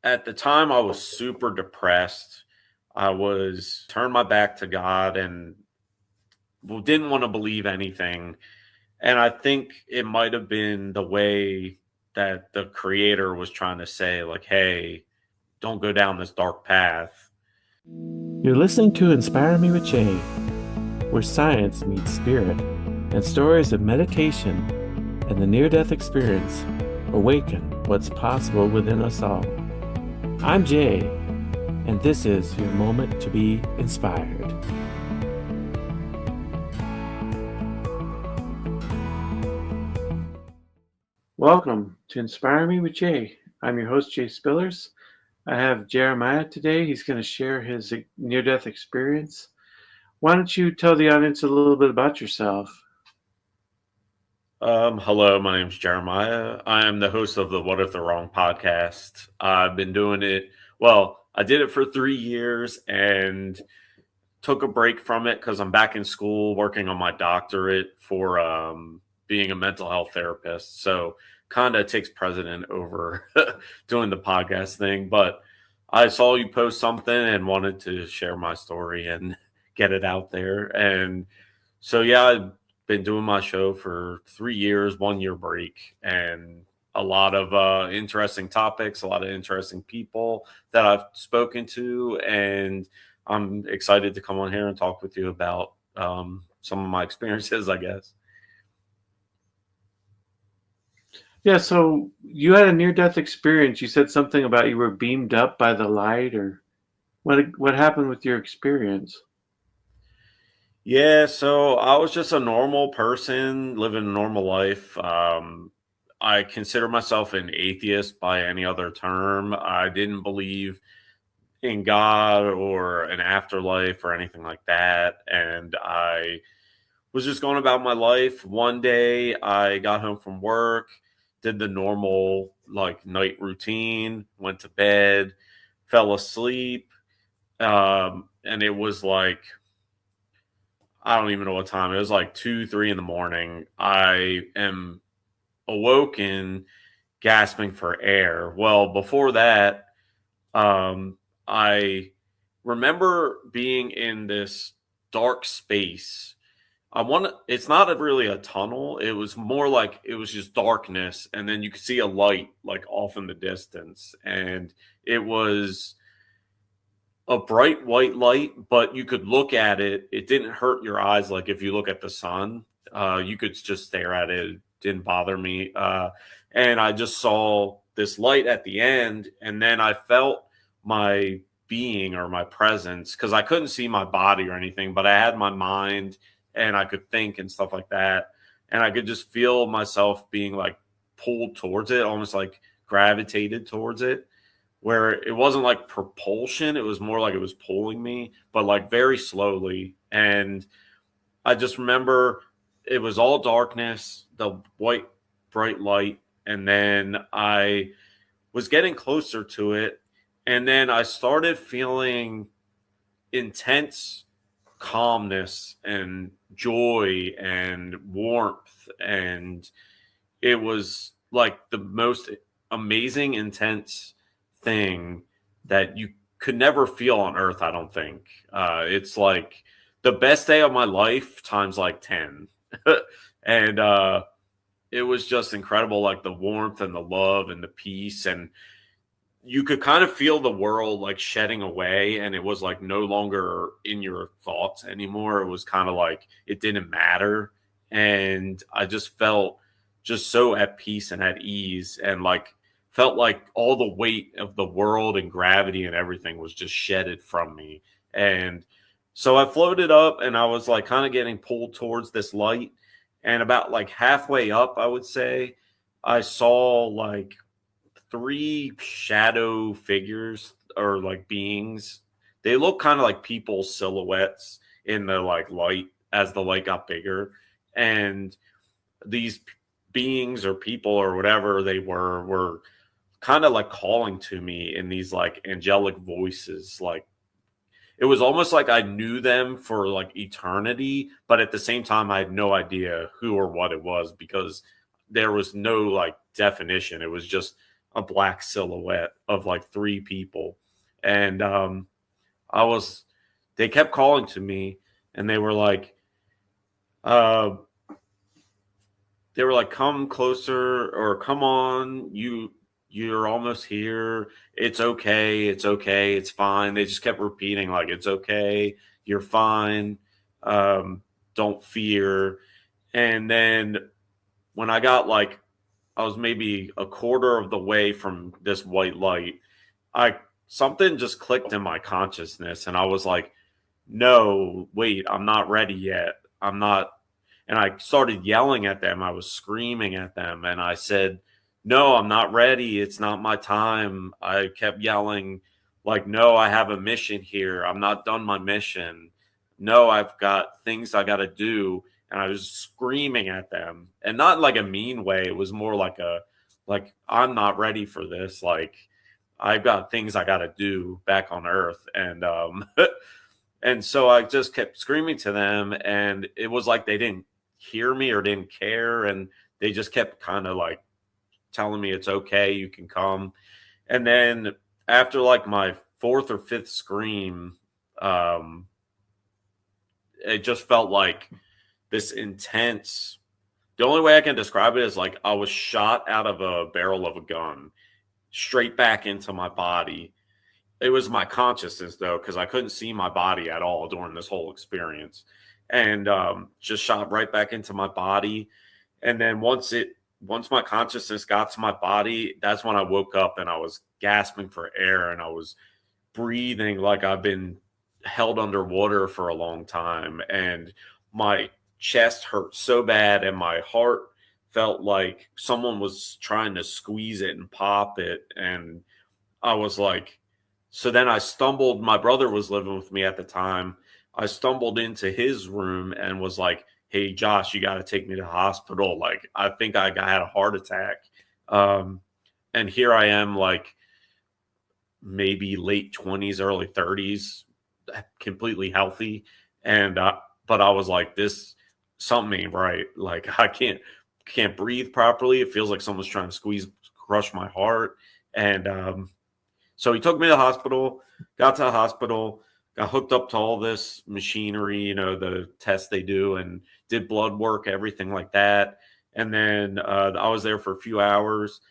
At the time, I was super depressed. I was turned my back to God and didn't want to believe anything. And I think it might have been the way that the creator was trying to say, like, hey, don't go down this dark path. You're listening to Inspire Me with Jay, where science meets spirit and stories of meditation and the near death experience awaken what's possible within us all. I'm Jay, and this is your moment to be inspired. Welcome to Inspire Me with Jay. I'm your host, Jay Spillers. I have Jeremiah today. He's going to share his near death experience. Why don't you tell the audience a little bit about yourself? Hello, my name's Jeremiah. I am the host of the What If the Wrong podcast. I've been doing it, I did it for 3 years and took a break from it because I'm back in school working on my doctorate for being a mental health therapist. So kind of takes precedent over doing the podcast thing. But I saw you post something and wanted to share my story and get it out there. And so, yeah, I've been doing my show for 3 years, 1 year break, and a lot of interesting topics, a lot of interesting people that I've spoken to. And I'm excited to come on here and talk with you about some of my experiences, I guess. Yeah, so you had a near-death experience. You said something about you were beamed up by the light, or what happened with your experience? Yeah, so I was just a normal person living a normal life. I consider myself an atheist by any other term. I didn't believe in God or an afterlife or anything like that. And I was just going about my life. One day I got home from work, did the normal like night routine, went to bed, fell asleep. And it was like, I don't even know what time. It was like 2, 3 in the morning. I am awoken gasping for air. Well, before that, I remember being in this dark space. It's not really a tunnel. It was more like it was just darkness, and then you could see a light like off in the distance. And it was a bright white light, but you could look at it. It didn't hurt your eyes like if you look at the sun. You could just stare at it. It didn't bother me. And I just saw this light at the end, and then I felt my being or my presence because I couldn't see my body or anything, but I had my mind and I could think and stuff like that. And I could just feel myself being like pulled towards it, almost like gravitated towards it, where it wasn't like propulsion. It was more like it was pulling me, but like very slowly. And I just remember it was all darkness, the white, bright light. And then I was getting closer to it. And then I started feeling intense calmness and joy and warmth. And it was like the most amazing, intense thing that you could never feel on earth, I don't think. It's like the best day of my life times like 10. And it was just incredible, like the warmth and the love and the peace. And you could kind of feel the world like shedding away, and it was like no longer in your thoughts anymore. It was kind of like it didn't matter. And I just felt just so at peace and at ease, and like felt like all the weight of the world and gravity and everything was just shedded from me. And so I floated up and I was like kind of getting pulled towards this light. And about like halfway up, I would say, I saw like three shadow figures or like beings. They look kind of like people's silhouettes in the like light as the light got bigger. And these beings or people or whatever they were kind of like calling to me in these like angelic voices. Like it was almost like I knew them for like eternity, but at the same time I had no idea who or what it was because there was no like definition. It was just a black silhouette of like three people. And I was, they kept calling to me and uh, they were like, come closer or come on, you're almost here. It's okay. It's okay. It's fine. They just kept repeating like, it's okay. You're fine. Um, don't fear. And then when I got like, I was maybe a quarter of the way from this white light, I something just clicked in my consciousness and I was like, no, wait, I'm not ready yet. I'm not. And I started yelling at them. I was screaming at them. And I said, no, I'm not ready. It's not my time. I kept yelling, like, no, I have a mission here. I'm not done my mission. No, I've got things I got to do. And I was screaming at them and not in like a mean way. It was more like like, I'm not ready for this. Like, I've got things I got to do back on earth. And, and so I just kept screaming to them, and it was like they didn't hear me or didn't care, and they just kept kind of like telling me it's okay, you can come. And then after like my fourth or fifth scream, um, it just felt like this intense. The only way I can describe it is like I was shot out of a barrel of a gun straight back into my body. It was my consciousness though, because I couldn't see my body at all during this whole experience, and just shot right back into my body. And then once my consciousness got to my body, that's when I woke up and I was gasping for air and I was breathing like I've been held underwater for a long time, and my chest hurt so bad and my heart felt like someone was trying to squeeze it and pop it. And I was like, so then I stumbled. My brother was living with me at the time. I stumbled into his room and was like, hey, Josh, you got to take me to the hospital. Like, I think had a heart attack. Um, and here I am, like maybe late 20s, early 30s, completely healthy. And, but I was like, this, something ain't right. Like, I can't breathe properly. It feels like someone's trying to crush my heart. And, so he took me to the hospital, got to the hospital, got hooked up to all this machinery, the tests they do, and did blood work, everything like that. And then I was there for a few hours.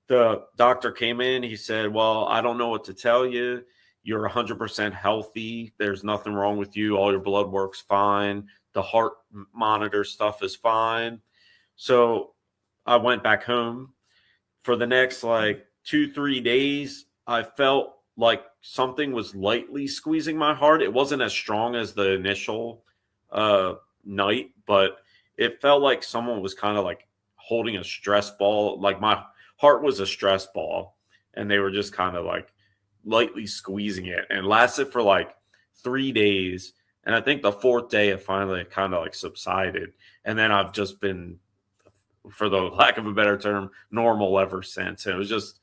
The doctor came in. He said, well, I don't know what to tell you. You're 100% healthy. There's nothing wrong with you. All your blood work's fine. The heart monitor stuff is fine. So I went back home. For the next like 2-3 days, I felt like something was lightly squeezing my heart. It wasn't as strong as the initial night, but it felt like someone was kind of like holding a stress ball. Like my heart was a stress ball, and they were just kind of like lightly squeezing it, and lasted for like 3 days. And I think the fourth day it finally kind of like subsided. And then I've just been, for the lack of a better term, normal ever since. And it was just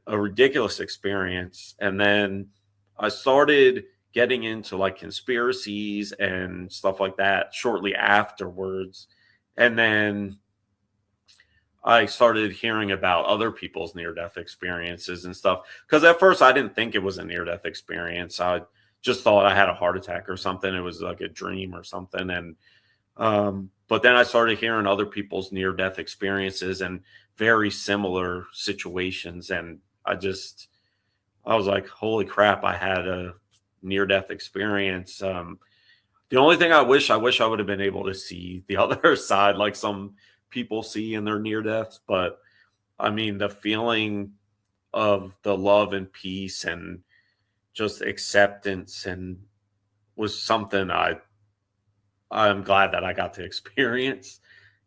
a ridiculous experience. And then I started getting into like conspiracies and stuff like that shortly afterwards. And then I started hearing about other people's near death experiences and stuff. Because at first I didn't think it was a near death experience. I just thought I had a heart attack or something. It was like a dream or something. And but then I started hearing other people's near death experiences and very similar situations. And I was like, holy crap, I had a near death experience. The only thing I wish I would have been able to see the other side, like some people see in their near deaths. But I mean, the feeling of the love and peace and just acceptance and was something I'm glad that I got to experience.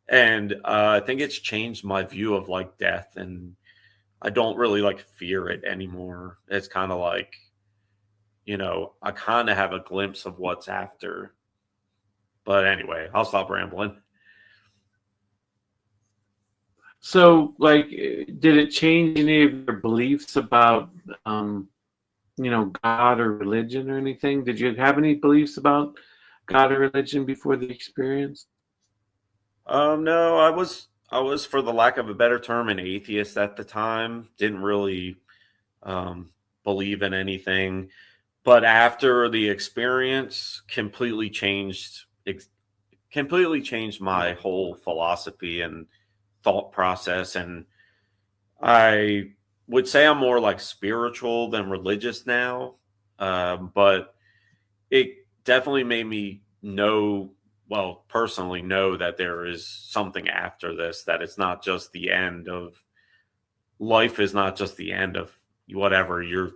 And I think it's changed my view of like death, and I don't really like fear it anymore. It's kind of like, I kind of have a glimpse of what's after. But anyway, I'll stop rambling. So, like, did it change any of your beliefs about, God or religion or anything? Did you have any beliefs about God or religion before the experience? No, I was, for the lack of a better term, an atheist at the time. Didn't really um, believe in anything, but after the experience, completely changed my whole philosophy and thought process. And I would say I'm more like spiritual than religious now, but it definitely made me know, well, personally know that there is something after this, that it's not just the end of life, is not just the end of whatever. You're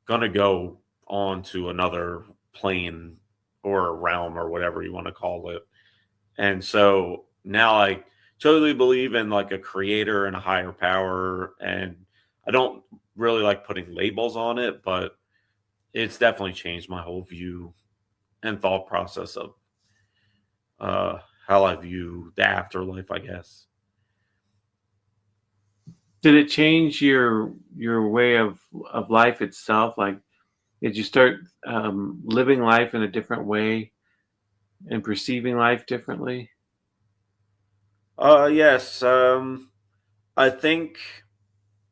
going to go on to another plane or a realm or whatever you want to call it. And so now I totally believe in like a creator and a higher power. And I don't really like putting labels on it, but it's definitely changed my whole view and thought process of uh, how I view the afterlife, I guess. Did it change your way of life itself? Like, did you start living life in a different way and perceiving life differently? Yes. I think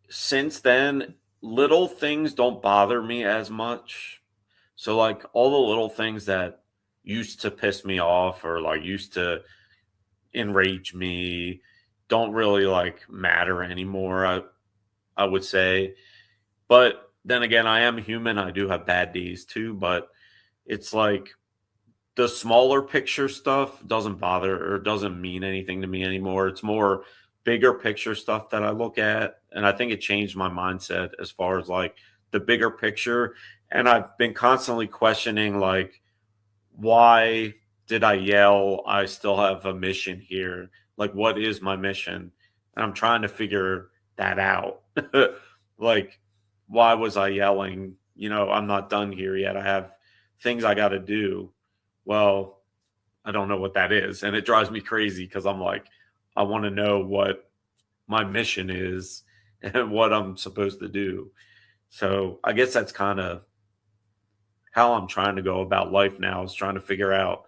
since then, little things don't bother me as much. So, like, all the little things that used to piss me off or like used to enrage me don't really like matter anymore. I would say, but then again, I am human. I do have bad days too. But it's like the smaller picture stuff doesn't bother or doesn't mean anything to me anymore. It's more bigger picture stuff that I look at. And I think it changed my mindset as far as like the bigger picture. And I've been constantly questioning, like, why did I yell? I still have a mission here. Like, what is my mission? And I'm trying to figure that out. Like, why was I yelling? I'm not done here yet. I have things I got to do. Well, I don't know what that is. And it drives me crazy because I'm like, I want to know what my mission is and what I'm supposed to do. So I guess that's kind of how I'm trying to go about life now, is trying to figure out,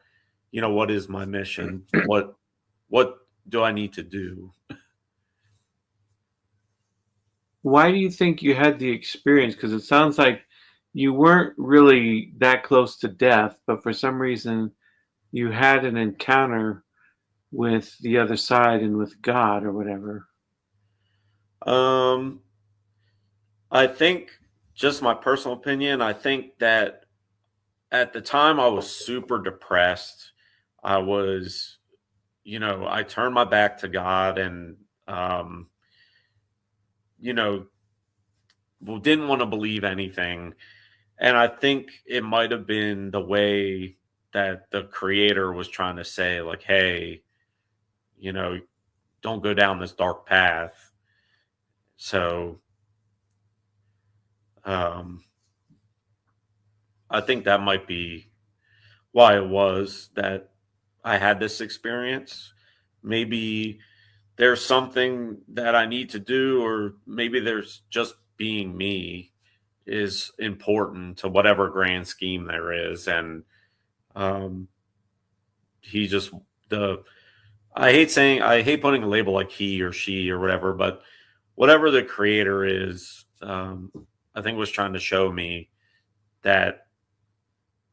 what is my mission? What do I need to do? Why do you think you had the experience? Because it sounds like you weren't really that close to death, but for some reason you had an encounter with the other side and with God or whatever. Um, I think, just my personal opinion, I think that at the time I was super depressed. I was, I turned my back to God and, um, you know, didn't want to believe anything. And I think it might have been the way that the creator was trying to say, like, hey, you know, don't go down this dark path. So um, I think that might be why it was that I had this experience. Maybe there's something that I need to do, or maybe there's just being me is important to whatever grand scheme there is. And um, he just, the, I hate putting a label like he or she or whatever, but whatever the creator is, I think was trying to show me that,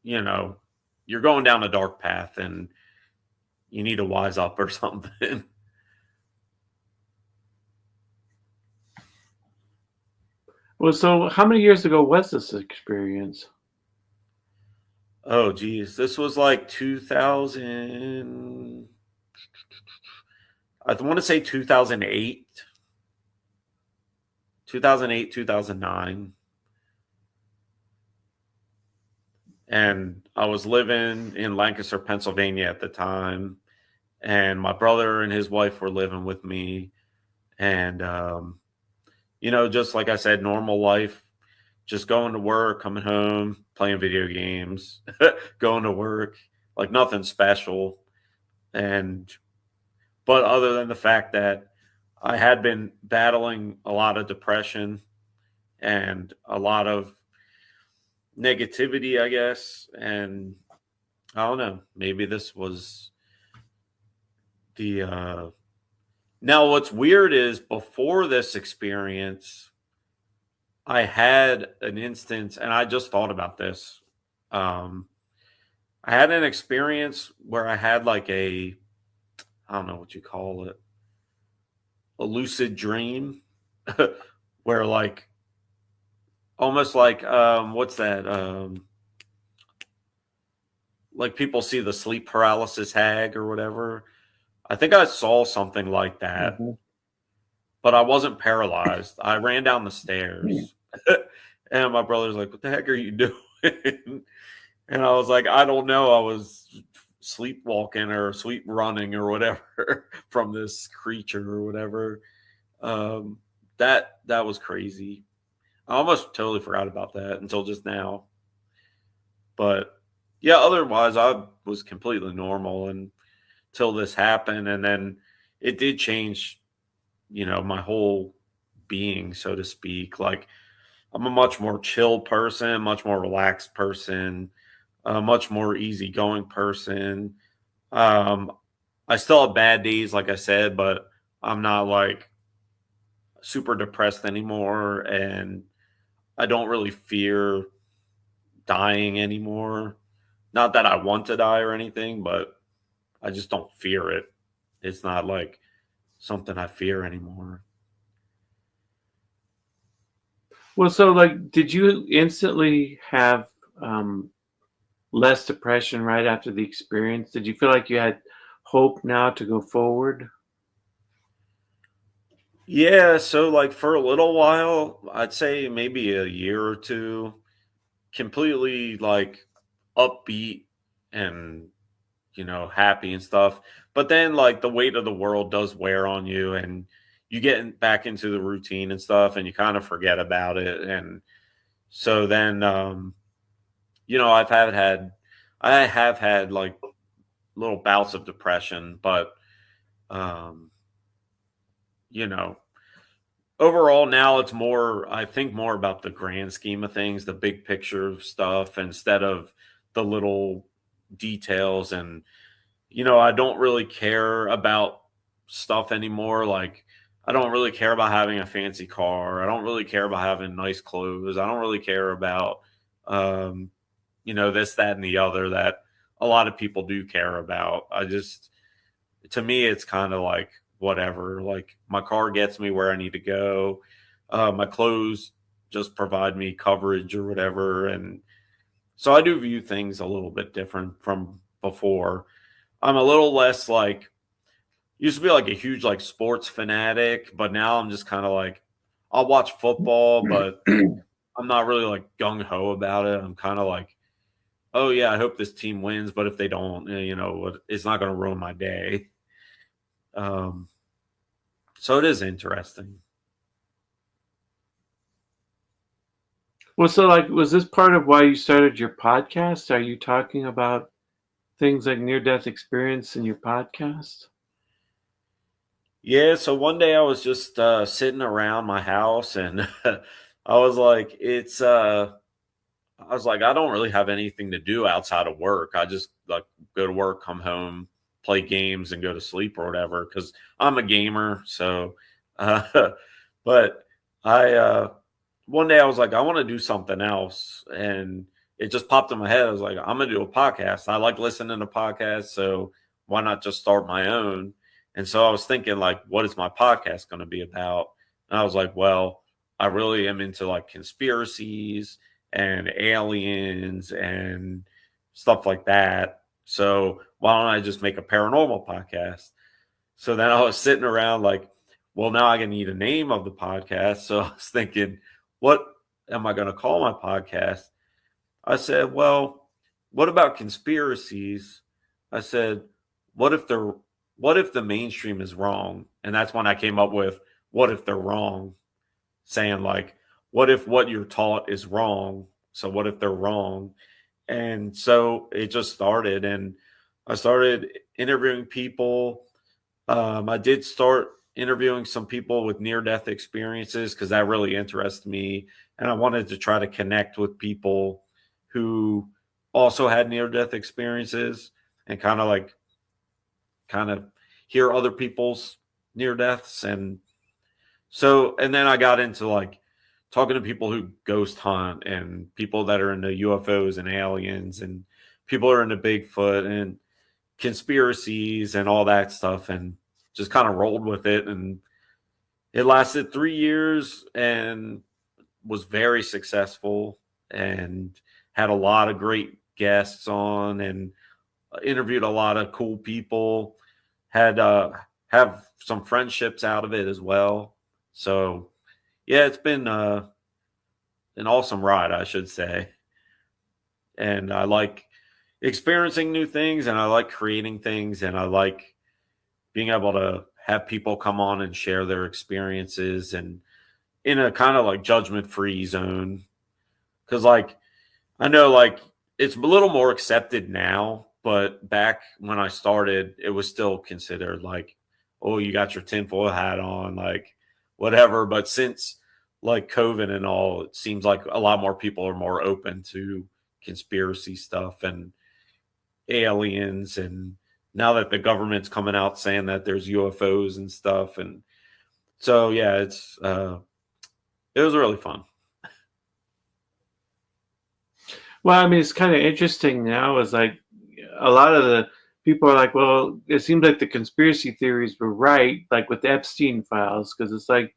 you know, you're going down a dark path and you need to wise up or something. Well, so how many years ago was this experience? Oh, geez. This was like 2000. I want to say 2008, 2008, 2009. And I was living in Lancaster, Pennsylvania at the time. And my brother and his wife were living with me. And, just like I said, normal life, just going to work, coming home, playing video games, going to work, like nothing special. And, but other than the fact that I had been battling a lot of depression and a lot of negativity, I guess. And I don't know, maybe this was the Now, what's weird is before this experience, I had an instance, and I just thought about this. Um, I had an experience where I had like I don't know what you call it, a lucid dream, where like almost like what's that? Like people see the sleep paralysis hag or whatever. I think I saw something like that, Mhm. but I wasn't paralyzed. I ran down the stairs, and my brother's like, "What the heck are you doing?" And I was like, "I don't know. I was sleepwalking or sleep running or whatever from this creature or whatever." Um, that was crazy. I almost totally forgot about that until just now. But yeah, otherwise I was completely normal until this happened, and then it did change, my whole being, so to speak. Like I'm a much more chill person, much more relaxed person, a much more easygoing person. Um, I still have bad days, like I said, but I'm not like super depressed anymore, and I don't really fear dying anymore. Not that I want to die or anything, but I just don't fear it. It's not like something I fear anymore. Well, so like, did you instantly have um, less depression right after the experience? Did you feel like you had hope now to go forward? Yeah, so like for a little while, I'd say maybe a year or two, completely like upbeat and happy and stuff. But then like the weight of the world does wear on you, and you get back into the routine and stuff, and you kind of forget about it. And so then I have had like little bouts of depression, but um, you know, overall now it's more, I think more about the grand scheme of things, the big picture of stuff instead of the little details. And I don't really care about stuff anymore. Like I don't really care about having a fancy car. I don't really care about having nice clothes. I don't really care about um this, that, and the other that a lot of people do care about. To me, it's kind of like whatever. Like my car gets me where I need to go. My clothes just provide me coverage or whatever. And so I do view things a little bit different from before. I'm a little less like, used to be like a huge like sports fanatic, but now I'm just kind of like, I'll watch football, but I'm not really like gung ho about it. I'm kind of like, oh yeah, I hope this team wins, but if they don't, it's not going to ruin my day. Um, so it is interesting. Well, so like, was this part of why you started your podcast? Are you talking about things like near-death experience in your podcast? Yeah, so one day I was just sitting around my house, and I was like, I was like, I don't really have anything to do outside of work. I just like go to work, come home, play games, and go to sleep or whatever. Because I'm a gamer, so. Uh, but I one day I was like, I want to do something else, and it just popped in my head. I was like, I'm gonna do a podcast. I like listening to podcasts, so why not just start my own? And so I was thinking, like, what is my podcast going to be about? And I was like, well, I really am into like conspiracies and aliens and stuff like that. So why don't I just make a paranormal podcast? So then I was sitting around like, well, now I need a name of the podcast. So I was thinking, what am I going to call my podcast? I said, well, what about conspiracies? I said, what if they're what if the mainstream is wrong? And that's when I came up with what if they're wrong, saying like, what if what you're taught is wrong? So what if they're wrong? And so it just started, and I started interviewing people. I did start interviewing some people with near death experiences because that really interested me. And I wanted to try to connect with people who also had near death experiences and kind of hear other people's near deaths. And so, and then I got into like talking to people who ghost hunt and people that are into UFOs and aliens and people who are into Bigfoot and conspiracies and all that stuff, and just kind of rolled with it. And it lasted 3 years and was very successful and had a lot of great guests on and interviewed a lot of cool people. Had have some friendships out of it as well. So yeah, it's been an awesome ride, I should say. And I like experiencing new things, and I like creating things, and I like being able to have people come on and share their experiences and in a kind of like judgment free zone. Cause like I know like it's a little more accepted now, but back when I started, it was still considered like, oh, you got your tinfoil hat on, like whatever. But since like COVID and all, it seems like a lot more people are more open to conspiracy stuff and aliens. And now that the government's coming out saying that there's UFOs and stuff. And so, yeah, it was really fun. Well, I mean, it's kind of interesting now. Is like a lot of the people are like, well, it seems like the conspiracy theories were right, like with the Epstein files, because it's like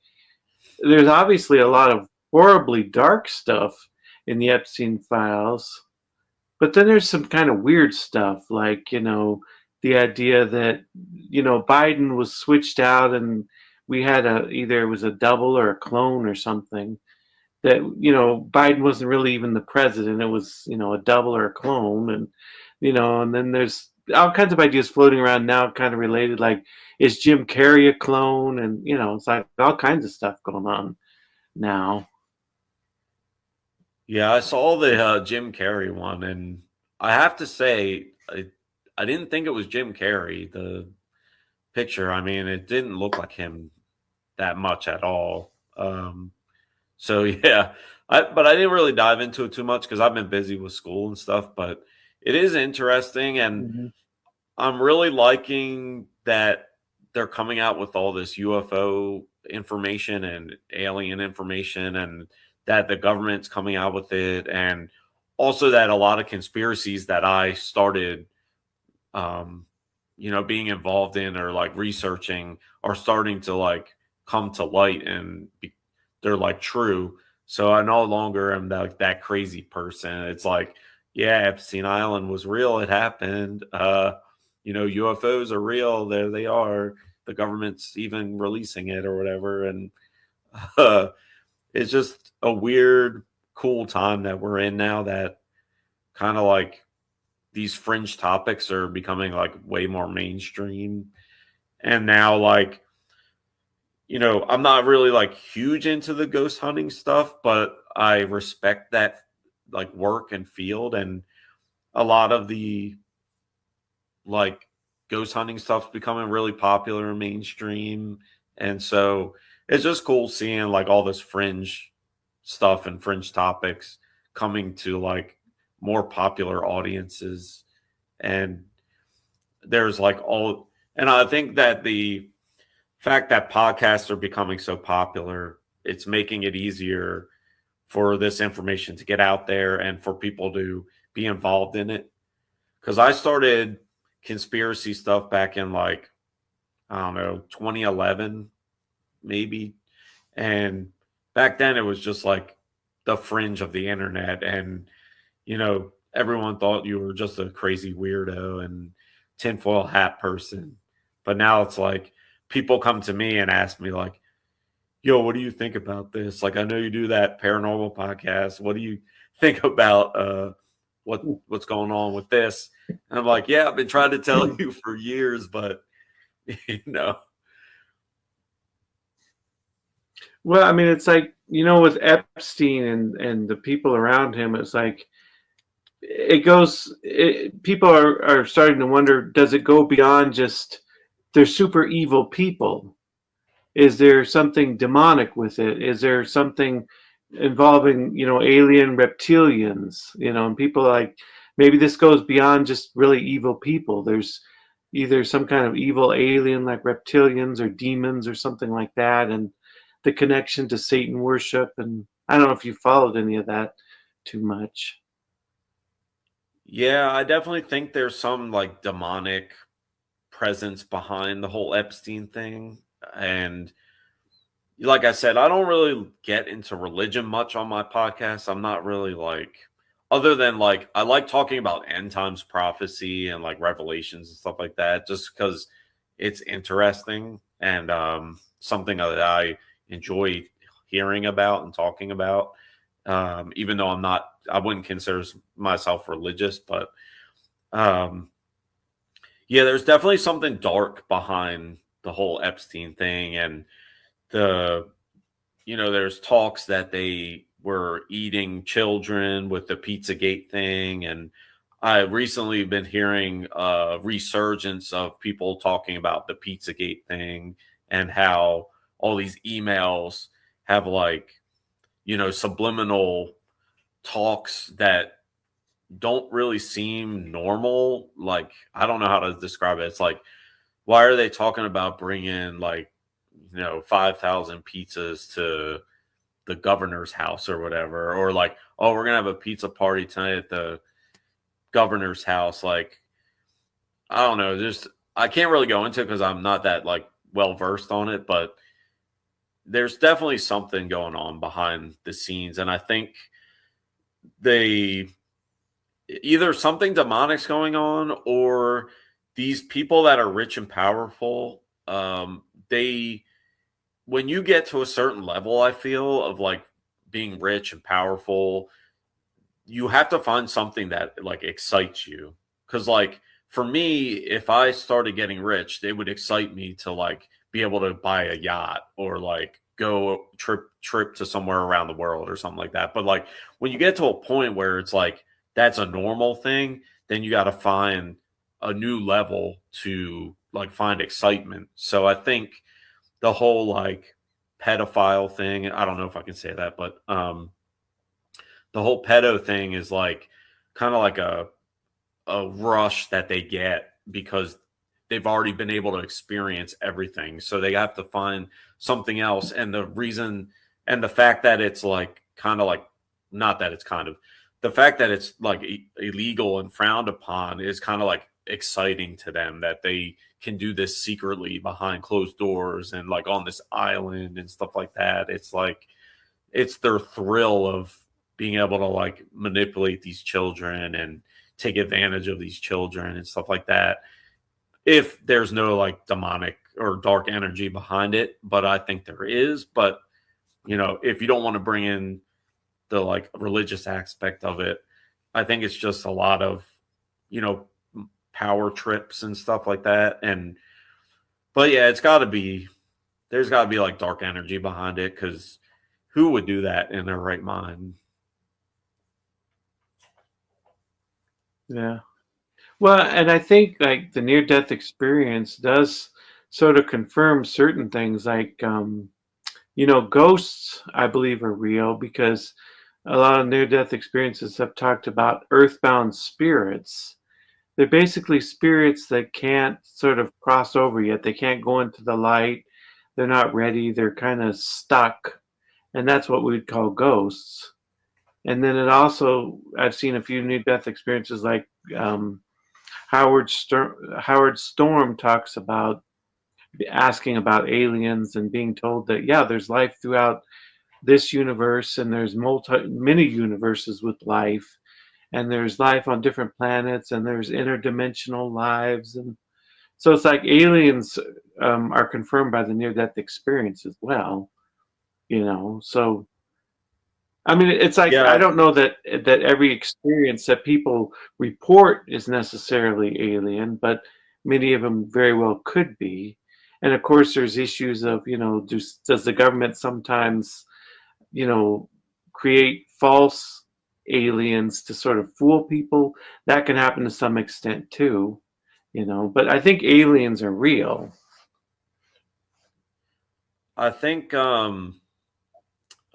there's obviously a lot of horribly dark stuff in the Epstein files, but then there's some kind of weird stuff, like the idea that Biden was switched out and we had a either it was a double or a clone or something that Biden wasn't really even the president. It was a double or a clone, and and then there's all kinds of ideas floating around now, kind of related. Like, is Jim Carrey a clone? And it's like all kinds of stuff going on now. Yeah, I saw the Jim Carrey one, and I have to say, I didn't think it was Jim Carrey. The picture, I mean, it didn't look like him that much at all. So yeah, but I didn't really dive into it too much because I've been busy with school and stuff. But it is interesting, and Mm-hmm. I'm really liking that they're coming out with all this UFO information and alien information, and that the government's coming out with it, and also that a lot of conspiracies that I started, um, being involved in or like researching are starting to like come to light and they're like true. So I no longer am that crazy person. It's like, yeah, Epstein Island was real. It happened. UFOs are real. There they are. The government's even releasing it or whatever. And uh, it's just a weird, cool time that we're in now that kind of like these fringe topics are becoming like way more mainstream. And now, like, I'm not really like huge into the ghost hunting stuff, but I respect that like work and field. And a lot of the like ghost hunting stuff's becoming really popular and mainstream. And so it's just cool seeing like all this fringe stuff and fringe topics coming to like more popular audiences. And there's like all, and I think that the fact that podcasts are becoming so popular, it's making it easier for this information to get out there and for people to be involved in it. Because I started conspiracy stuff back in like, I don't know, 2011, maybe. And back then it was just like the fringe of the internet. And, everyone thought you were just a crazy weirdo and tinfoil hat person. But now it's like people come to me and ask me, like, yo, what do you think about this? Like, I know you do that paranormal podcast. What do you think about what's going on with this? And I'm like, yeah, I've been trying to tell you for years, but you know, Well, I mean, it's like with Epstein and the people around him, it's like people are starting to wonder, does it go beyond just they're super evil people? Is there something demonic with it? Is there something involving alien reptilians? And people like maybe this goes beyond just really evil people. There's either some kind of evil alien like reptilians or demons or something like that, and the connection to Satan worship. And I don't know if you followed any of that too much. Yeah, I definitely think there's some like demonic presence behind the whole Epstein thing. And like I said, I don't really get into religion much on my podcast. I'm not really like, other than like, I like talking about end times prophecy and like revelations and stuff like that, just because it's interesting and something that I enjoy hearing about and talking about. Even though I wouldn't consider myself religious, but um, yeah, there's definitely something dark behind the whole Epstein thing. And the there's talks that they were eating children with the Pizzagate thing, and I recently been hearing a resurgence of people talking about the Pizzagate thing and how all these emails have like subliminal talks that don't really seem normal. Like, I don't know how to describe it. It's like, why are they talking about bringing like 5,000 pizzas to the governor's house or whatever, or like, oh, we're gonna have a pizza party tonight at the governor's house? Like, I don't know, just I can't really go into it because I'm not that like well versed on it, but there's definitely something going on behind the scenes, and I think they either something demonic's going on, or these people that are rich and powerful, they when you get to a certain level, I feel, of like being rich and powerful, you have to find something that like excites you. Cause like for me, if I started getting rich, it would excite me to like be able to buy a yacht or like go trip to somewhere around the world or something like that. But like when you get to a point where it's like that's a normal thing, then you got to find a new level to like find excitement. So I think the whole like pedophile thing, I don't know if I can say that, but the whole pedo thing is like kind of like a rush that they get because they've already been able to experience everything. So they have to find something else. And the reason and the fact that it's like kind of like not that it's kind of the fact that it's like illegal and frowned upon is kind of like exciting to them, that they can do this secretly behind closed doors and like on this island and stuff like that. It's like it's their thrill of being able to like manipulate these children and take advantage of these children and stuff like that, if there's no like demonic or dark energy behind it. But I think there is. But if you don't want to bring in the like religious aspect of it, I think it's just a lot of you know power trips and stuff like that. And but yeah, there's got to be like dark energy behind it, because who would do that in their right mind? Yeah. Well, and I think like the near death experience does sort of confirm certain things, like ghosts, I believe, are real because a lot of near death experiences have talked about earthbound spirits. They're basically spirits that can't sort of cross over yet. They can't go into the light. They're not ready. They're kind of stuck. And that's what we'd call ghosts. And then I've seen a few near death experiences like um, Howard Storm talks about asking about aliens and being told that, yeah, there's life throughout this universe, and there's many universes with life, and there's life on different planets, and there's interdimensional lives. And so it's like aliens are confirmed by the near death experience as well. So I mean, it's like I Yeah, don't know that every experience that people report is necessarily alien, but many of them very well could be. And of course, there's issues of does the government sometimes you know create false aliens to sort of fool people? That can happen to some extent too. But I think aliens are real. I think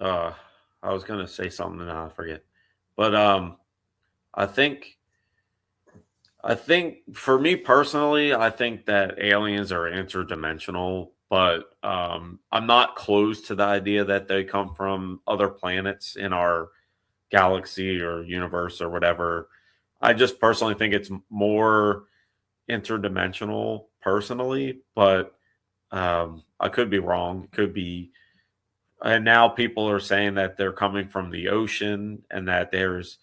uh I was gonna say something and I forget. But I think I think for me personally, I think that aliens are interdimensional, but I'm not close to the idea that they come from other planets in our galaxy or universe or whatever. I just personally think it's more interdimensional personally, but I could be wrong. It could be, and now people are saying that they're coming from the ocean and that there's,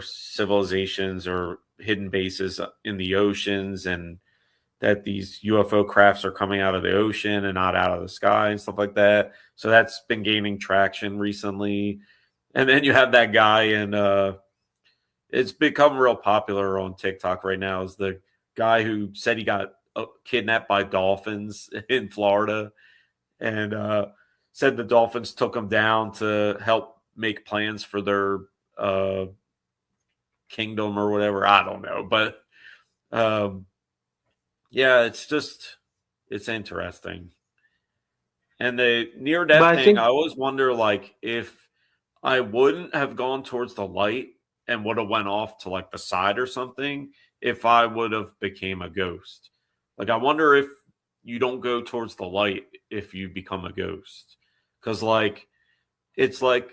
civilizations or hidden bases in the oceans, and that these UFO crafts are coming out of the ocean and not out of the sky and stuff like that. So that's been gaining traction recently. And then you have that guy in it's become real popular on TikTok right now, is the guy who said he got kidnapped by dolphins in Florida, and said the dolphins took him down to help make plans for their uh, kingdom or whatever. I don't know, but um, yeah, it's interesting. And the near But death I thing, think I always wonder, like, if I wouldn't have gone towards the light and would have went off to like the side or something, if I would have became a ghost. Like, I wonder if you don't go towards the light if you become a ghost. Cause like it's like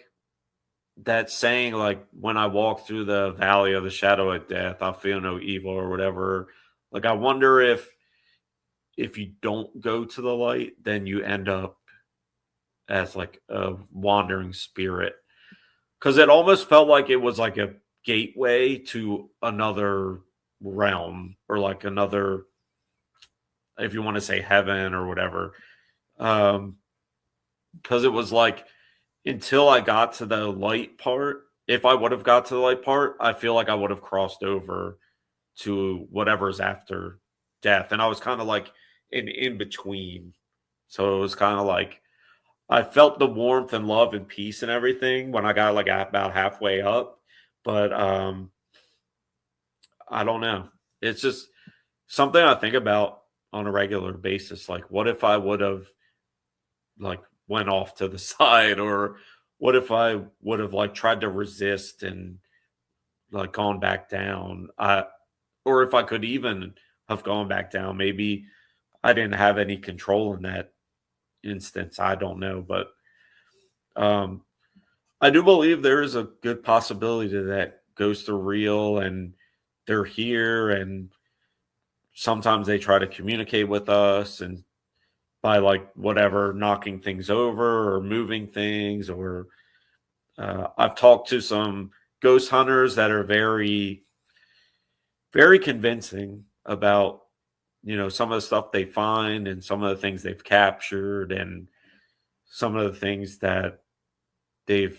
that saying, like, when I walk through the valley of the shadow of death, I feel no evil or whatever. Like, I wonder if you don't go to the light, then you end up as like a wandering spirit, because it almost felt like it was like a gateway to another realm, or like another, if you want to say heaven or whatever. um because it was like, until I got to the light part, if I would have got to the light part, I feel like I would have crossed over to whatever's after death, and I was kind of like in between. So it was kind of like I felt the warmth and love and peace and everything when I got like about halfway up. But I don't know. It's just something I think about on a regular basis. Like, what if I would have like went off to the side, or what if I would have like tried to resist and like gone back down? Or if I could even have gone back down, maybe I didn't have any control in that instance. I don't know, but um, I do believe there is a good possibility that ghosts are real and they're here, and sometimes they try to communicate with us, and by like whatever, knocking things over or moving things, or I've talked to some ghost hunters that are very, very convincing about, some of the stuff they find and some of the things they've captured, and some of the things that they've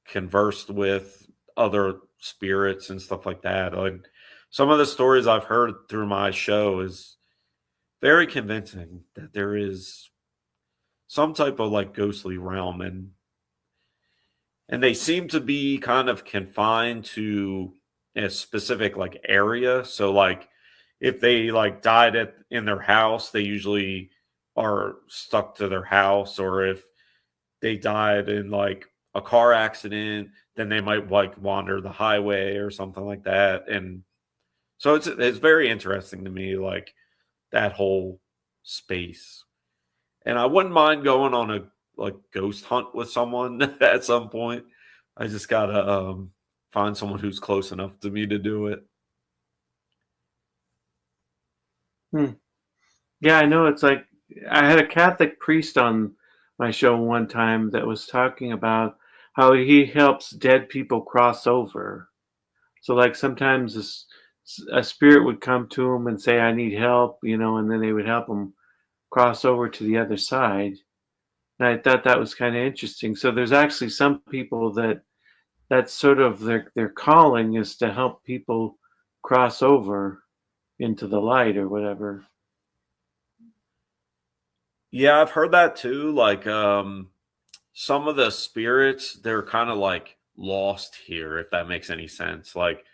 conversed with other spirits and stuff like that. Like, some of the stories I've heard through my show is very convincing that there is some type of like ghostly realm, and they seem to be kind of confined to a specific like area. So like if they like died in their house, they usually are stuck to their house, or if they died in like a car accident, then they might like wander the highway or something like that. And so it's very interesting to me, like, that whole space. And I wouldn't mind going on a like ghost hunt with someone at some point. I just gotta find someone who's close enough to me to do it. hmm. Yeah, I know. It's like I had a Catholic priest on my show one time that was talking about how he helps dead people cross over. So, like, sometimes a spirit would come to him and say, "I need help," and then they would help him cross over to the other side. And I thought that was kind of interesting. So, there's actually some people that that's sort of their calling is to help people cross over into the light or whatever. Yeah, I've heard that too. Like, some of the spirits, they're kind of like lost here, if that makes any sense. Like,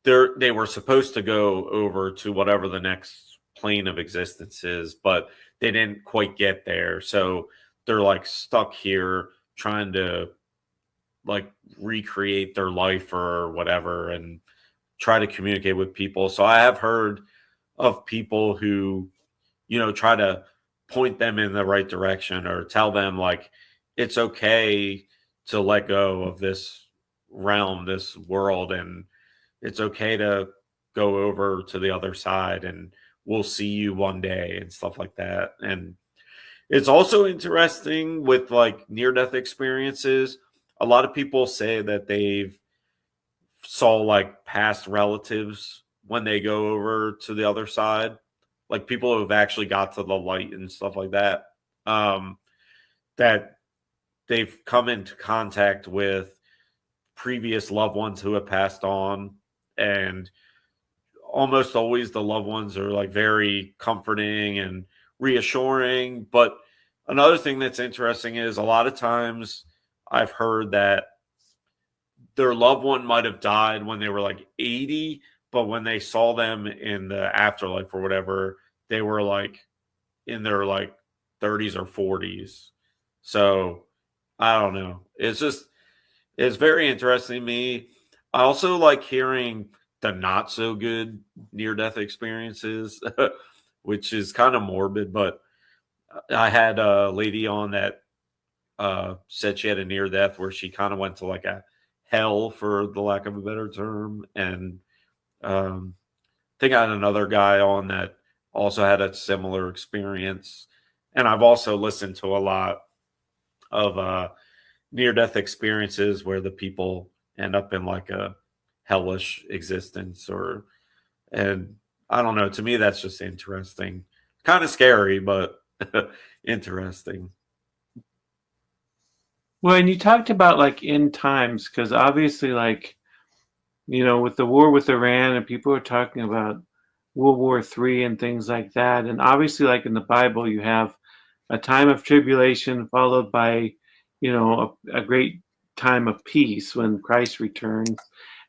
they were supposed to go over to whatever the next plane of existence is, but they didn't quite get there. So they're like stuck here trying to like recreate their life or whatever. And try to communicate with people. So I have heard of people who, try to point them in the right direction or tell them like it's okay to let go of this realm, this world, and it's okay to go over to the other side and we'll see you one day and stuff like that. And it's also interesting with like near death experiences. A lot of people say that they've saw like past relatives when they go over to the other side, like people who have actually got to the light and stuff like that. Um, that they've come into contact with previous loved ones who have passed on, and almost always the loved ones are like very comforting and reassuring. But another thing that's interesting is a lot of times I've heard that their loved one might have died when they were like 80, but when they saw them in the afterlife or whatever, they were like in their like 30s or 40s. So I don't know. It's very interesting to me. I also like hearing the not so good near death experiences, which is kind of morbid. But I had a lady on that said she had a near death where she kind of went to like a hell, for the lack of a better term. And I think I had another guy on that also had a similar experience. And I've also listened to a lot of near death experiences where the people end up in like a hellish existence, or, and I don't know, to me that's just interesting. Kind of scary, but interesting. Well, and you talked about like end times, because obviously, like, with the war with Iran, and people are talking about World War III and things like that. And obviously, like in the Bible, you have a time of tribulation followed by, a great time of peace when Christ returns.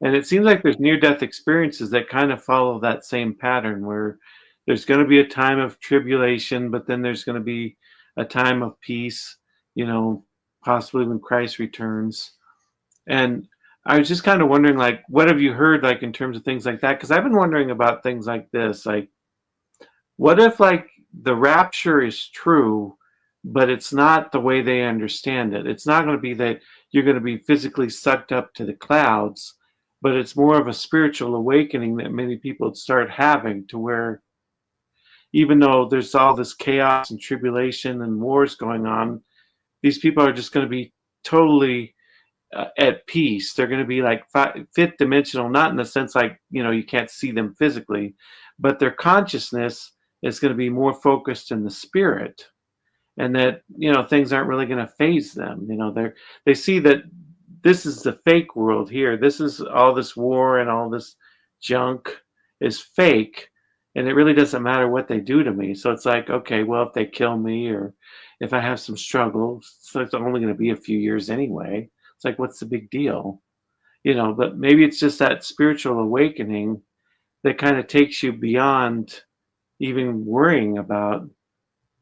And it seems like there's near death experiences that kind of follow that same pattern where there's going to be a time of tribulation, but then there's going to be a time of peace, you know, possibly when Christ returns. And I was just kind of wondering, like, what have you heard, like, in terms of things like that? Because I've been wondering about things like this. Like, what if, like, the rapture is true, but it's not the way they understand it? It's not going to be that you're going to be physically sucked up to the clouds, but it's more of a spiritual awakening that many people start having, to where even though there's all this chaos and tribulation and wars going on, these people are just going to be totally at peace. They're going to be like fifth dimensional, not in the sense like, you can't see them physically, but their consciousness is going to be more focused in the spirit, and that, things aren't really going to phase them. They see that this is the fake world here. This is all this war and all this junk is fake, and it really doesn't matter what they do to me. So it's like, okay, well, if they kill me or if I have some struggle, so it's only going to be a few years anyway. It's like, what's the big deal? But maybe it's just that spiritual awakening that kind of takes you beyond even worrying about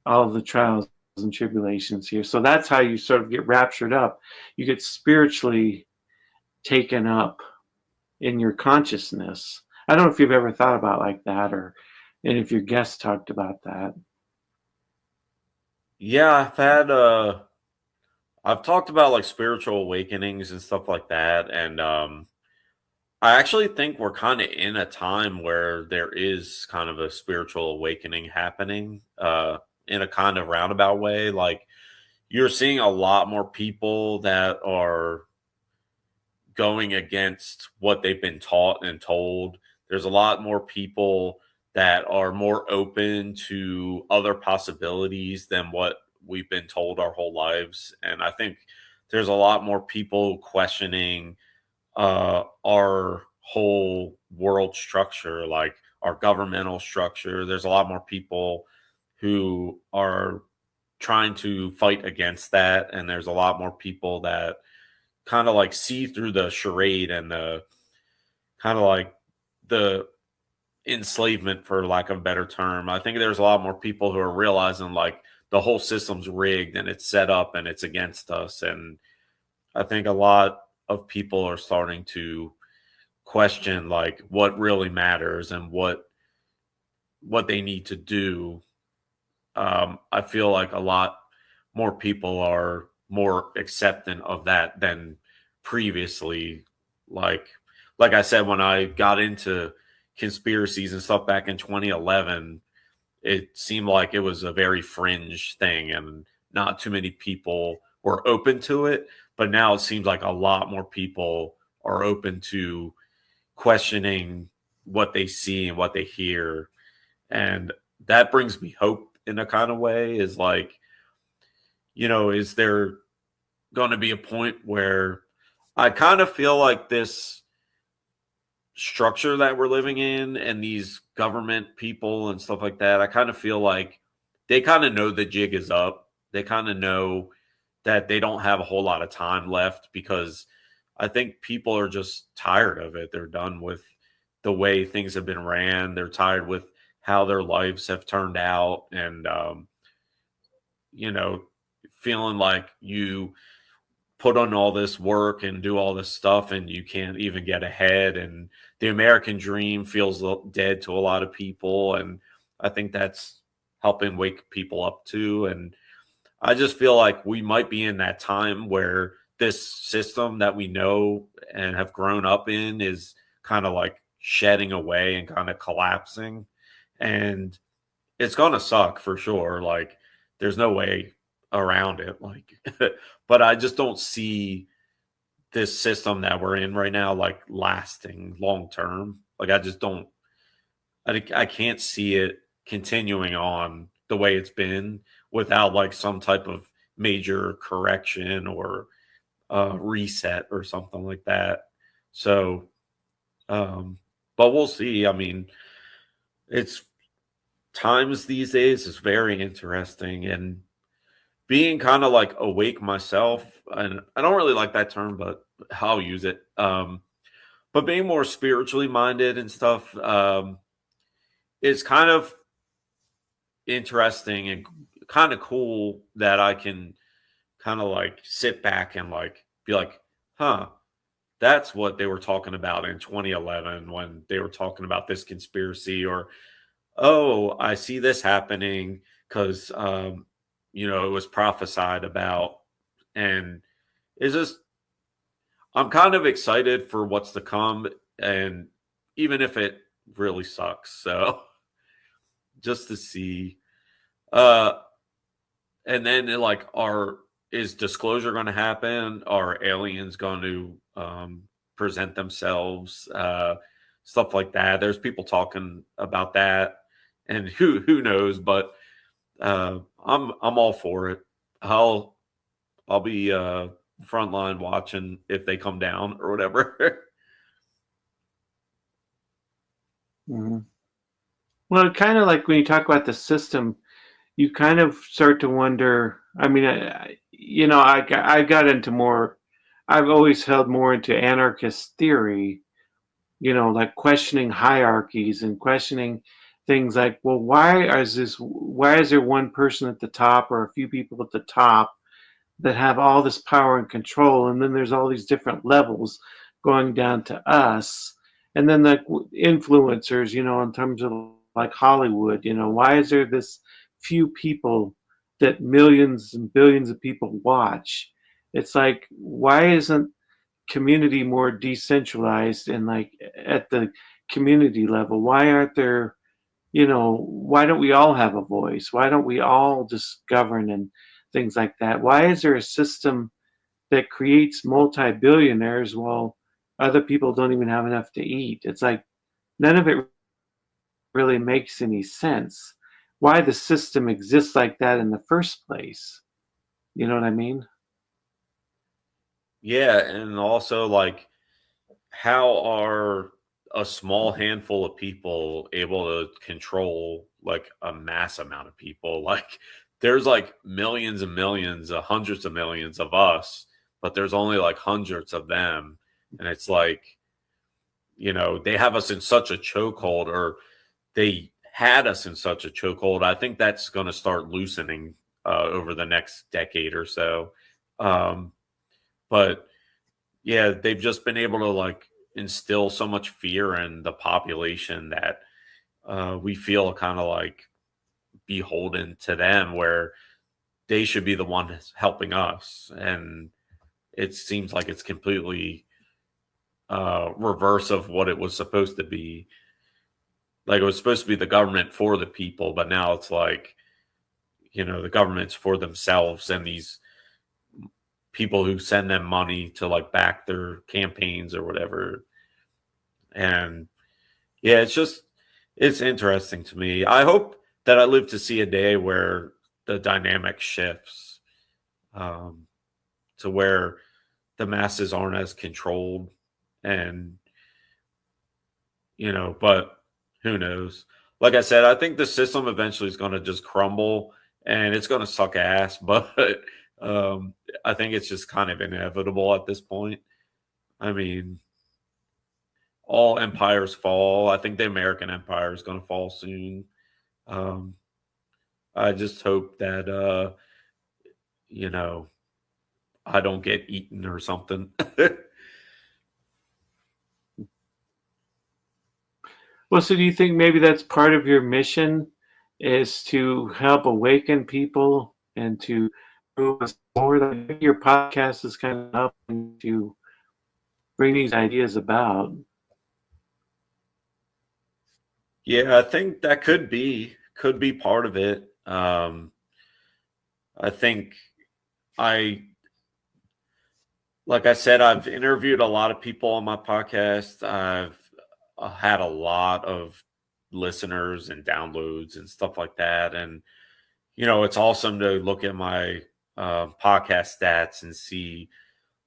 all of the trials and tribulations here. So that's how you sort of get raptured up. You get spiritually taken up in your consciousness. I don't know if you've ever thought about like that, or and if your guests talked about that. Yeah, I've talked about like spiritual awakenings and stuff like that. And I actually think we're kind of in a time where there is kind of a spiritual awakening happening, in a kind of roundabout way. Like you're seeing a lot more people that are going against what they've been taught and told. There's a lot more people that are more open to other possibilities than what we've been told our whole lives. And I think there's a lot more people questioning our whole world structure, like our governmental structure. There's a lot more people who are trying to fight against that. And there's a lot more people that kind of like see through the charade and the kind of like the enslavement, for lack of a better term. I think there's a lot more people who are realizing like the whole system's rigged and it's set up and it's against us. And I think a lot of people are starting to question like what really matters and what they need to do. I feel like a lot more people are more accepting of that than previously. Like like I said, when I got into conspiracies and stuff back in 2011, it seemed like it was a very fringe thing and not too many people were open to it. But now it seems like a lot more people are open to questioning what they see and what they hear. And that brings me hope in a kind of way is like, is there going to be a point where I kind of feel like this structure that we're living in and these government people and stuff like that, I kind of feel like they kind of know the jig is up. They kind of know that they don't have a whole lot of time left because I think people are just tired of it. They're done with the way things have been ran. They're tired with how their lives have turned out. And, you know, feeling like you put on all this work and do all this stuff and you can't even get ahead, and the American dream feels dead to a lot of people, and I think that's helping wake people up too. And I just feel like we might be in that time where this system that we know and have grown up in is kind of like shedding away and kind of collapsing, and it's going to suck for sure. Like there's no way around it. Like but I just don't see this system that we're in right now like lasting long term. Like I just don't. I can't see it continuing on the way it's been without like some type of major correction or reset or something like that. So, um, but we'll see. I mean, it's times these days is very interesting, and being kind of like awake myself, and I don't really like that term, but I'll use it. But being more spiritually minded and stuff, is kind of interesting and kind of cool that I can kind of like sit back and like be like, huh, that's what they were talking about in 2011 when they were talking about this conspiracy, or oh, I see this happening because it was prophesied about, and it's just I'm kind of excited for what's to come, and even if it really sucks, so just to see, uh, and then like, are is disclosure going to happen? Are aliens going to present themselves? Stuff like that. There's people talking about that, and who knows? But I'm all for it. I'll be frontline watching if they come down or whatever. Mm-hmm. Well, kind of like when you talk about the system, you kind of start to wonder. I mean, I got into more. I've always held more into anarchist theory. Like questioning hierarchies and questioning things like, well, why is there one person at the top or a few people at the top that have all this power and control, and then there's all these different levels going down to us, and then like influencers, in terms of like Hollywood, why is there this few people that millions and billions of people watch? It's like, why isn't community more decentralized and like at the community level? Why aren't there, why don't we all have a voice? Why don't we all just govern and things like that? Why is there a system that creates multi-billionaires while other people don't even have enough to eat? It's like none of it really makes any sense. Why the system exists like that in the first place? You know what I mean? Yeah, and also like, how are a small handful of people able to control like a mass amount of people? Like there's like millions and millions, hundreds of millions of us, but there's only like hundreds of them. And it's like, they have us in such a chokehold, or they had us in such a chokehold. I think that's going to start loosening over the next decade or so. But yeah, they've just been able to like instill so much fear in the population that we feel kind of like beholden to them, where they should be the one helping us. And it seems like it's completely reverse of what it was supposed to be. Like it was supposed to be the government for the people, but now it's like, the government's for themselves and these people who send them money to like back their campaigns or whatever. And yeah, it's interesting to me. I hope that I live to see a day where the dynamic shifts, um, to where the masses aren't as controlled. And but who knows? Like I said, I think the system eventually is going to just crumble and it's going to suck ass. But um, I think it's just kind of inevitable at this point. I mean, all empires fall. I think the American empire is going to fall soon. Um, I just hope that you know I don't get eaten or something. Well, so do you think maybe that's part of your mission is to help awaken people and to move us forward? Like maybe your podcast is kind of helping to bring these ideas about. Yeah, I think that could be part of it. I think I like I said, I've interviewed a lot of people on my podcast. I've had a lot of listeners and downloads and stuff like that. And it's awesome to look at my podcast stats and see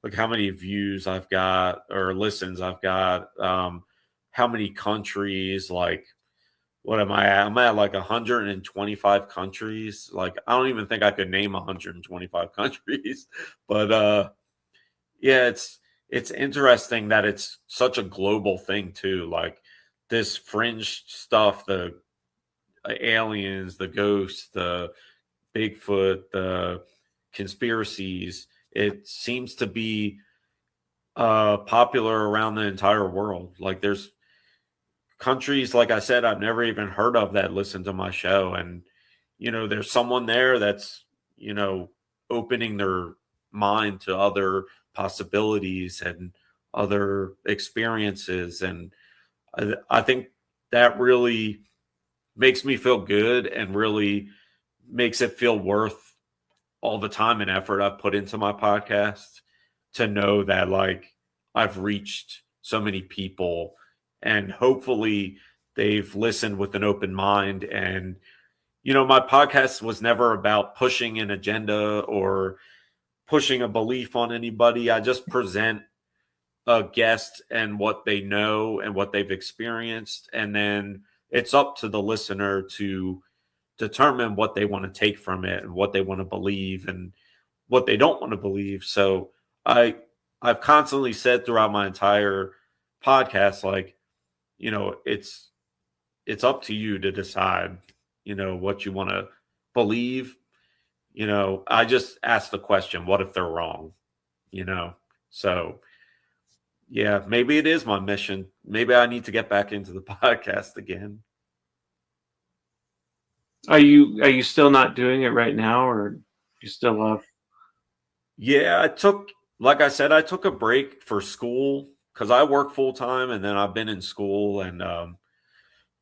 like how many views I've got or listens I've got, how many countries, like what am I at? I'm at like 125 countries. Like I don't even think I could name 125 countries. But yeah, it's interesting that it's such a global thing too. Like this fringe stuff, the aliens, the ghosts, the Bigfoot, the conspiracies, it seems to be popular around the entire world. Like there's countries, like I said, I've never even heard of that listen to my show. And, there's someone there that's, opening their mind to other possibilities and other experiences. And I think that really makes me feel good and really makes it feel worth all the time and effort I've put into my podcast, to know that like I've reached so many people and hopefully they've listened with an open mind. And my podcast was never about pushing an agenda or pushing a belief on anybody. I just present a guest and what they know and what they've experienced, and then it's up to the listener to determine what they want to take from it and what they want to believe and what they don't want to believe. So I've constantly said throughout my entire podcast, like, it's up to you to decide, what you want to believe. I just ask the question, what if they're wrong? So yeah, maybe it is my mission. Maybe I need to get back into the podcast again. Are you still not doing it right now, or you still have? Yeah, like I said, I took a break for school because I work full time, and then I've been in school and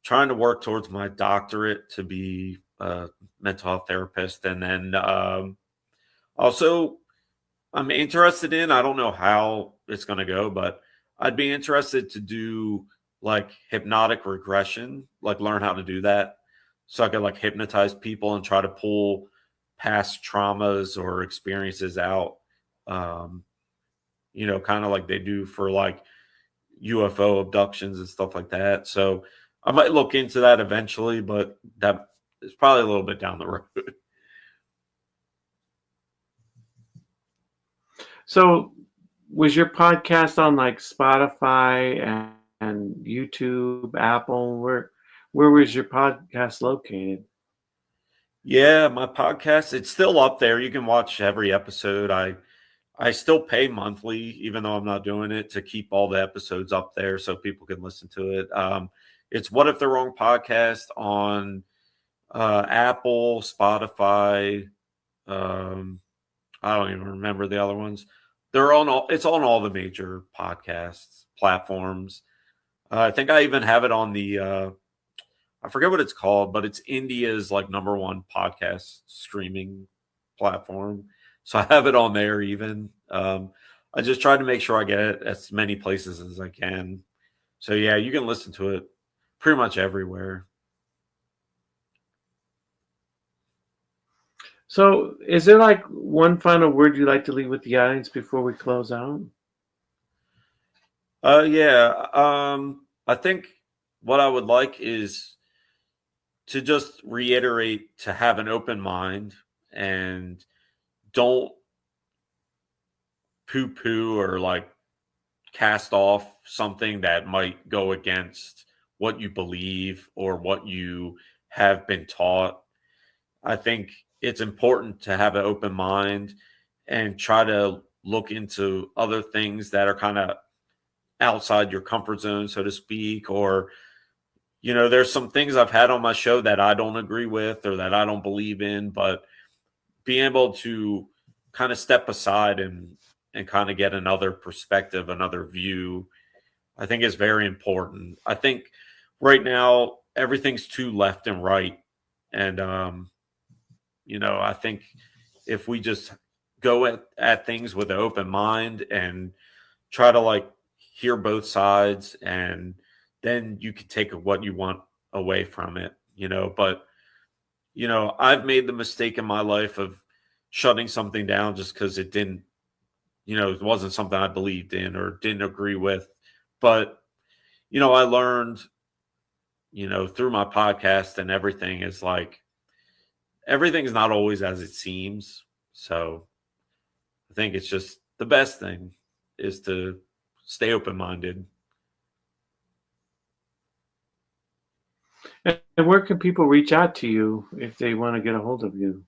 trying to work towards my doctorate to be a mental health therapist. And then also, I'm interested in, I don't know how it's going to go, but I'd be interested to do like hypnotic regression, like learn how to do that. So I could like hypnotize people and try to pull past traumas or experiences out. Um, kind of like they do for like UFO abductions and stuff like that. So I might look into that eventually, but that is probably a little bit down the road. So, was your podcast on like Spotify and YouTube, Apple? Where was your podcast located? Yeah, my podcast, it's still up there. You can watch every episode. I still pay monthly, even though I'm not doing it, to keep all the episodes up there so people can listen to it. It's What If the Wrong Podcast on Apple, Spotify. Um, I don't even remember the other ones. They're on all. It's on all the major podcasts platforms. I think I even have it on the. I forget what it's called, but it's India's like number one podcast streaming platform. So I have it on there. Even I just try to make sure I get it as many places as I can. So yeah, you can listen to it pretty much everywhere. So, is there like one final word you'd like to leave with the audience before we close out? Yeah. I think what I would like is to just reiterate to have an open mind and don't poo poo or like cast off something that might go against what you believe or what you have been taught. I think it's important to have an open mind and try to look into other things that are kind of outside your comfort zone, so to speak, or there's some things I've had on my show that I don't agree with or that I don't believe in, but being able to kind of step aside and kind of get another perspective, another view, I think is very important. I think right now everything's too left and right, and I think if we just go at things with an open mind and try to like hear both sides, and then you can take what you want away from it, but I've made the mistake in my life of shutting something down just because it didn't, it wasn't something I believed in or didn't agree with. But, I learned, through my podcast and everything is like everything's not always as it seems. So I think it's just the best thing is to stay open minded. And where can people reach out to you if they want to get a hold of you?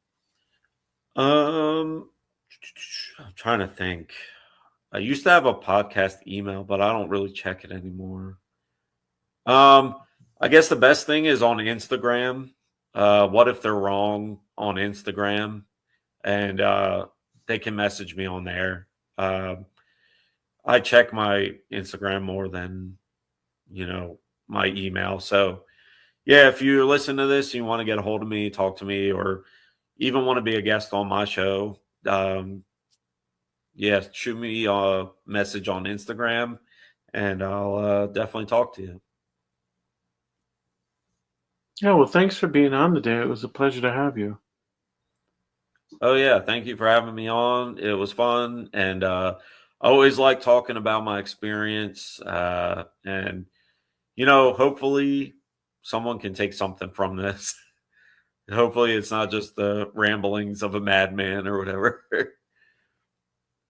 I'm trying to think. I used to have a podcast email, but I don't really check it anymore. Um, I guess the best thing is on Instagram. What if they're wrong on Instagram? And they can message me on there. I check my Instagram more than, my email. So yeah, if you listen to this and you want to get a hold of me, talk to me, or even want to be a guest on my show, yeah, shoot me a message on Instagram and I'll definitely talk to you. Yeah, well, thanks for being on today. It was a pleasure to have you. Oh yeah, thank you for having me on. It was fun, and I always like talking about my experience. And hopefully, someone can take something from this. Hopefully, it's not just the ramblings of a madman or whatever.